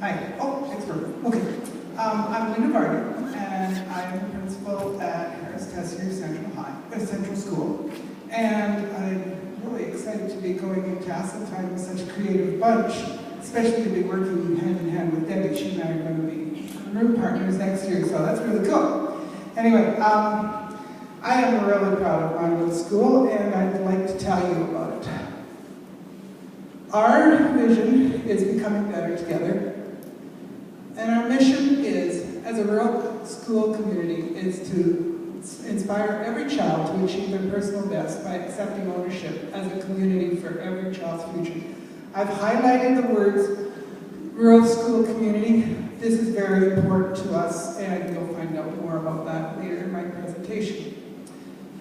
Hi. Oh, thanks for okay. I'm Linda Vardy, and I'm principal at Harris Tessier Central School. And I'm really excited to be going into Acid Time with such a creative bunch, especially to be working hand in hand with Debbie. She and I are going to be room partners next year, so that's really cool. Anyway, I am really proud of my little school, and I'd like to tell you about it. Our vision is becoming better together. And our mission is, as a rural school community, is to inspire every child to achieve their personal best by accepting ownership as a community for every child's future. I've highlighted the words rural school community. This is very important to us, and you'll find out more about that later in my presentation.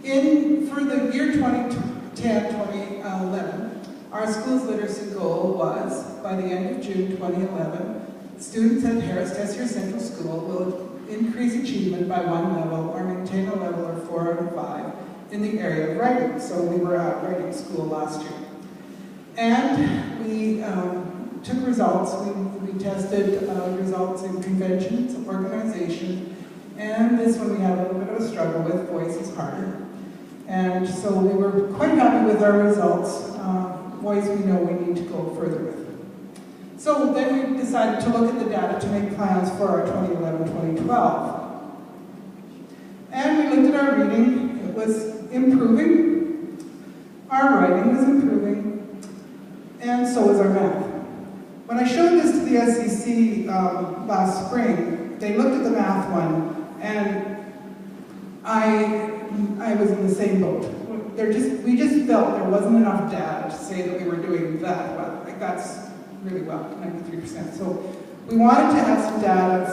For the year 2010-2011, our school's literacy goal was, by the end of June 2011, students at Harris Tessier Central School will increase achievement by 1 level or maintain a level of 4 out of 5 in the area of writing. So we were at writing school last year. And we took results. We tested results in conventions, organization, and this one we had a little bit of a struggle with. Voice is harder. And so we were quite happy with our results. Voice we know we need to go further with. So then we decided to look at the data to make plans for our 2011-2012. And we looked at our reading. It was improving. Our writing was improving. And so was our math. When I showed this to the SEC last spring, they looked at the math one, and I was in the same boat. We just felt there wasn't enough data to say that we were doing that well. Like that's really well, 93%. So we wanted to have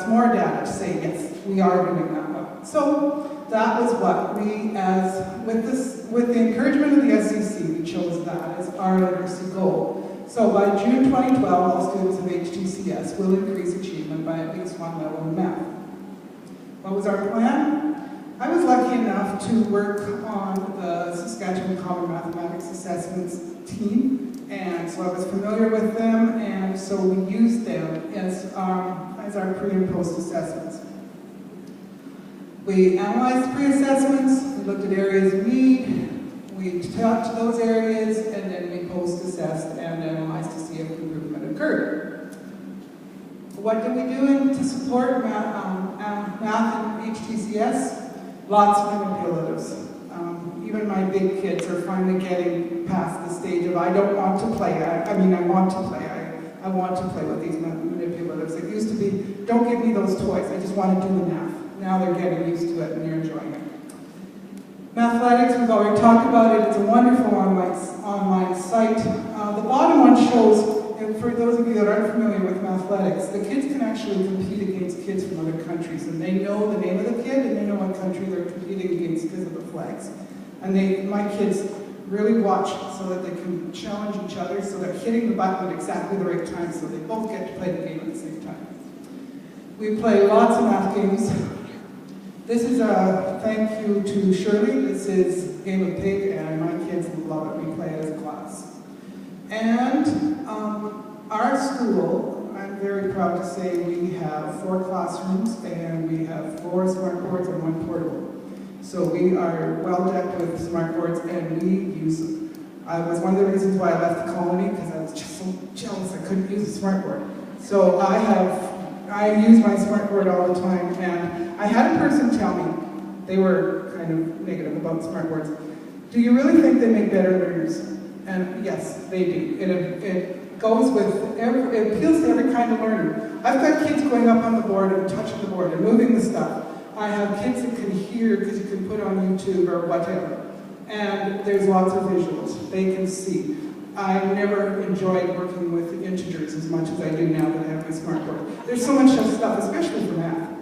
some more data to say, yes, we are doing that well. So that was what we, with the encouragement of the SEC, we chose that as our literacy goal. So by June 2012, all students of HTCS will increase achievement by at least 1 level in math. What was our plan? I was lucky enough to work on the Saskatchewan Common Mathematics Assessments team, and so I was familiar with them, and so we used them as our pre- and post-assessments. We analyzed pre-assessments, we looked at areas of need, we talked to those areas, and then we post-assessed and analyzed to see if improvement occurred. What did we do to support math in HTCS? Lots of manipulatives. Even my big kids are finally getting past the stage of I don't want to play. I want to play. I want to play with these manipulatives. It used to be, don't give me those toys. I just want to do the math. Now they're getting used to it and they're enjoying it. Mathletics, we've already talked about it. It's a wonderful online site. The bottom one shows, and for those of you that aren't familiar with Mathletics, the kids can actually compete against kids from other countries, and they know the name of the kid and they know what country they're competing against because of the flags. And my kids really watch so that they can challenge each other, so they're hitting the button at exactly the right time, so they both get to play the game at the same time. We play lots of math games. This is a thank you to Shirley. This is Game of Pig, and my kids love it. We play it as a class. And our school, I'm very proud to say we have 4 classrooms, and we have 4 smartboards and 1 portable. So we are well decked with smartboards, and we use them. It was one of the reasons why I left the colony, because I was just so jealous I couldn't use a smartboard. So I use my smartboard all the time, and I had a person tell me, they were kind of negative about smartboards, do you really think they make better learners? And yes, they do. It goes with, it appeals to every kind of learner. I've got kids going up on the board and touching the board and moving the stuff. I have kids that can hear because you can put on YouTube or whatever. And there's lots of visuals. They can see. I never enjoyed working with integers as much as I do now that I have my smartboard. There's so much stuff, especially for math.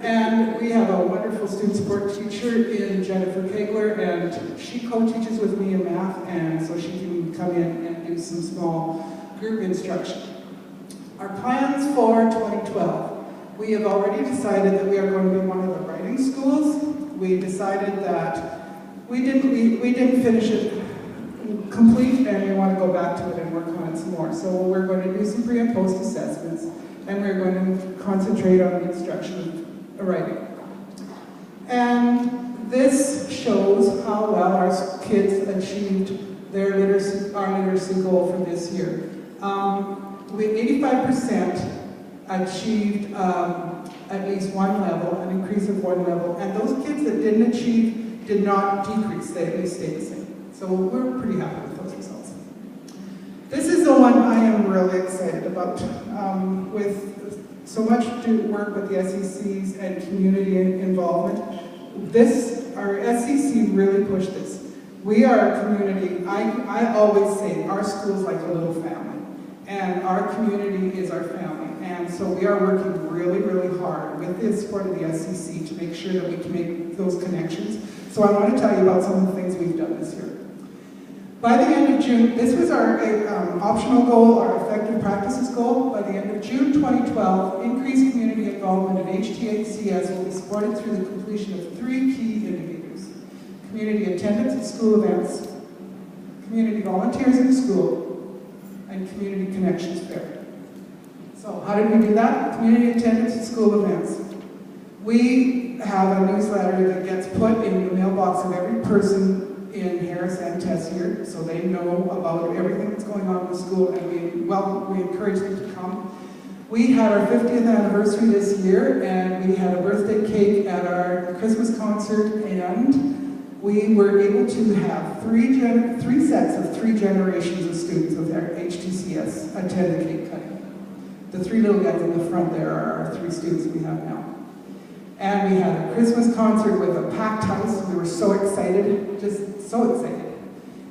And we have a wonderful student support teacher in Jennifer Kegler, and she co-teaches with me in math, and so she can come in and do some small group instruction. Our plans for 2012. We have already decided that we are going to be one of the writing schools. We decided that we didn't finish it complete and we want to go back to it and work on it some more. So we're going to do some pre and post assessments, and we're going to concentrate on the instruction of writing. And this shows how well our kids achieved their literacy, our literacy goal for this year. We 85% achieved at least one level, an increase of one level, and those kids that didn't achieve did not decrease, they at least stayed the same. So we're pretty happy with those results. This is the one I am really excited about. With so much work with the SECs and community involvement, our SEC really pushed this. We are a community, I always say our school's like a little family, and our community is our family. And so we are working really, really hard with the support of the SEC to make sure that we can make those connections. So I want to tell you about some of the things we've done this year. By the end of June, this was our optional goal, our effective practices goal. By the end of June 2012, increased community involvement in HTHCS will be supported through the completion of 3 key indicators: community attendance at school events, community volunteers in school, and community connections fair. So how did we do that? Community attendance at school events. We have a newsletter that gets put in the mailbox of every person in Harris and Tessier, so they know about everything that's going on in the school, and we encourage them to come. We had our 50th anniversary this year, and we had a birthday cake at our Christmas concert, and we were able to have three sets of 3 generations of students of our HTCS attend the cake cutting. The 3 little guys in the front there are our 3 students we have now. And we had a Christmas concert with a packed house. We were so excited, just so excited.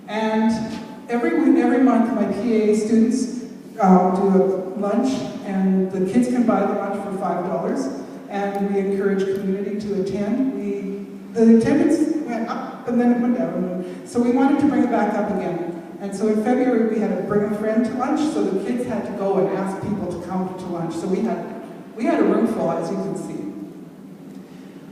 And every month my PA students do a lunch, and the kids can buy the lunch for $5, and we encourage community to attend. The attendance went up and then it went down, so we wanted to bring it back up again. And so in February we had to bring a friend to lunch, so the kids had to go and ask people to come to lunch. So we had a room full, as you can see.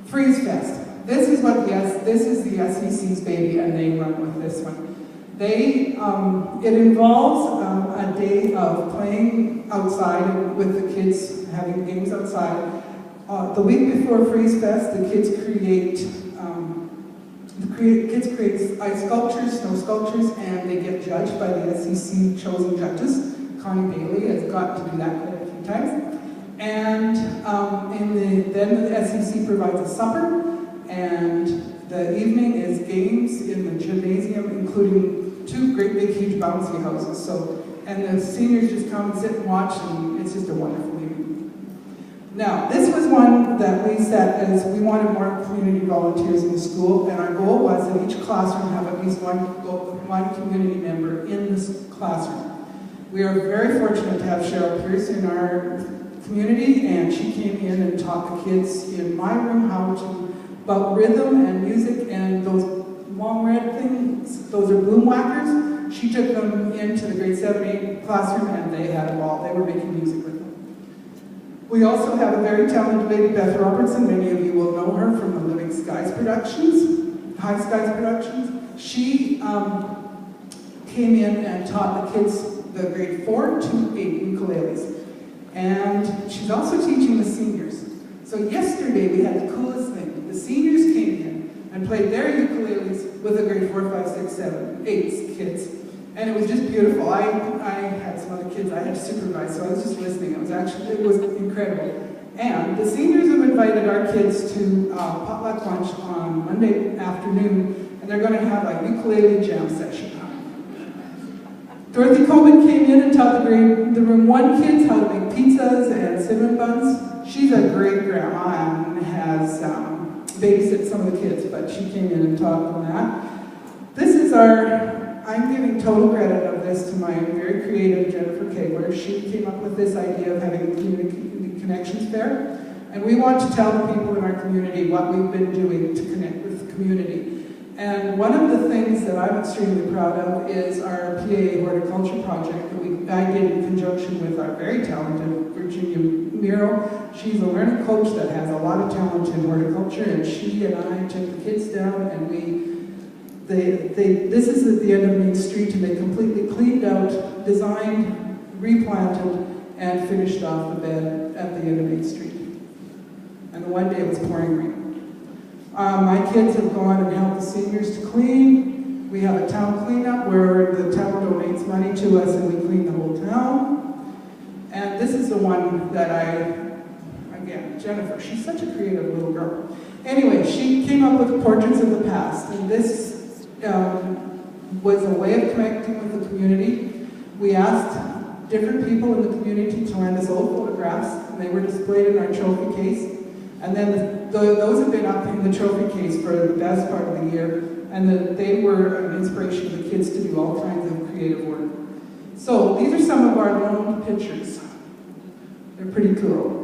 Freeze Fest. This is the SEC's baby, and they run with this one. It involves a day of playing outside with the kids, having games outside. The week before Freeze Fest, the kids create ice sculptures, snow sculptures, and they get judged by the SEC chosen judges. Connie Bailey has gotten to do that quite a few times. And then the SEC provides a supper, and the evening is games in the gymnasium, including 2 great big huge bouncy houses. And the seniors just come and sit and watch, and it's just a wonderful evening. Now, this was one that we set as we wanted more community volunteers in the school, and our goal was that each classroom have at least one community member in this classroom. We are very fortunate to have Cheryl Pierce in our community, and she came in and taught the kids in my room about rhythm and music, and those long red things, those are boom whackers. She took them into the grade 7-8 classroom, and they had a ball. They were making music with them. We also have a very talented lady, Beth Robertson. Many of you will know her from the Living Skies Productions, High Skies Productions. She came in and taught the kids the grade 4 to 8 ukuleles. And she's also teaching the seniors. So yesterday we had the coolest thing. The seniors came in and played their ukuleles with the grade 4, 5, 6, 7, 8 kids. And it was just beautiful. I had some other kids I had to supervise, so I was just listening. It was incredible. And the seniors have invited our kids to potluck lunch on Monday afternoon, and they're going to have a ukulele jam session. Dorothy Coleman came in and taught the room 1 kids how to make pizzas and cinnamon buns. She's a great grandma and has babysat some of the kids, but she came in and taught them that. This is I'm giving total credit of this to my very creative Jennifer Kegler. She came up with this idea of having a community connections fair. And we want to tell the people in our community what we've been doing to connect with the community. And one of the things that I'm extremely proud of is our PA horticulture project that I did in conjunction with our very talented Virginia Miro. She's a learning coach that has a lot of talent in horticulture, and she and I took the kids down and we this is at the end of Main Street, and they completely cleaned out, designed, replanted, and finished off the bed at the end of Main Street. And one day it was pouring rain. My kids have gone and helped the seniors to clean. We have a town cleanup where the town donates money to us and we clean the whole town. And this is the one that again, Jennifer, she's such a creative little girl. Anyway, she came up with portraits of the past, and this was a way of connecting with the community. We asked different people in the community to lend us old photographs, and they were displayed in our trophy case. And then those have been up in the trophy case for the best part of the year, and they were an inspiration to the kids to do all kinds of creative work. So these are some of our loaned pictures. They're pretty cool.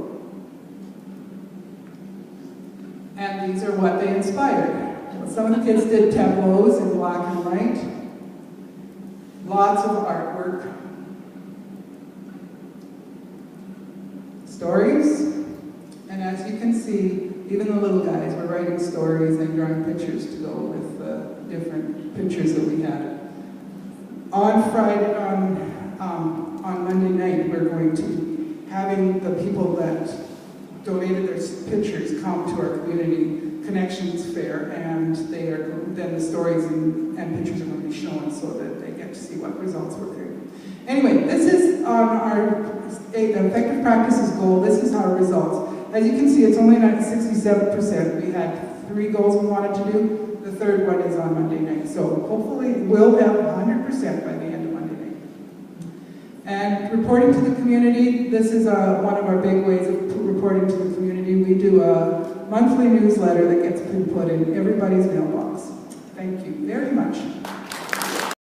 And these are what they inspired. Some of the kids did tableaus in black and white. Lots of artwork. Stories. And as you can see, even the little guys were writing stories and drawing pictures to go with the different pictures that we had. On Friday, on Monday night, we're going to be having the people that donated their pictures come to our community connections fair, and then the stories and pictures are going to be shown so that they get to see what results we're getting. Anyway, this is on our effective practices goal. This is our results. As you can see, it's only at 67%. We had 3 goals we wanted to do. The third one is on Monday night. So hopefully we'll have 100% by the end of Monday night. And reporting to the community, this is one of our big ways of reporting to the community. We do a monthly newsletter that gets put in everybody's mailbox. Thank you very much.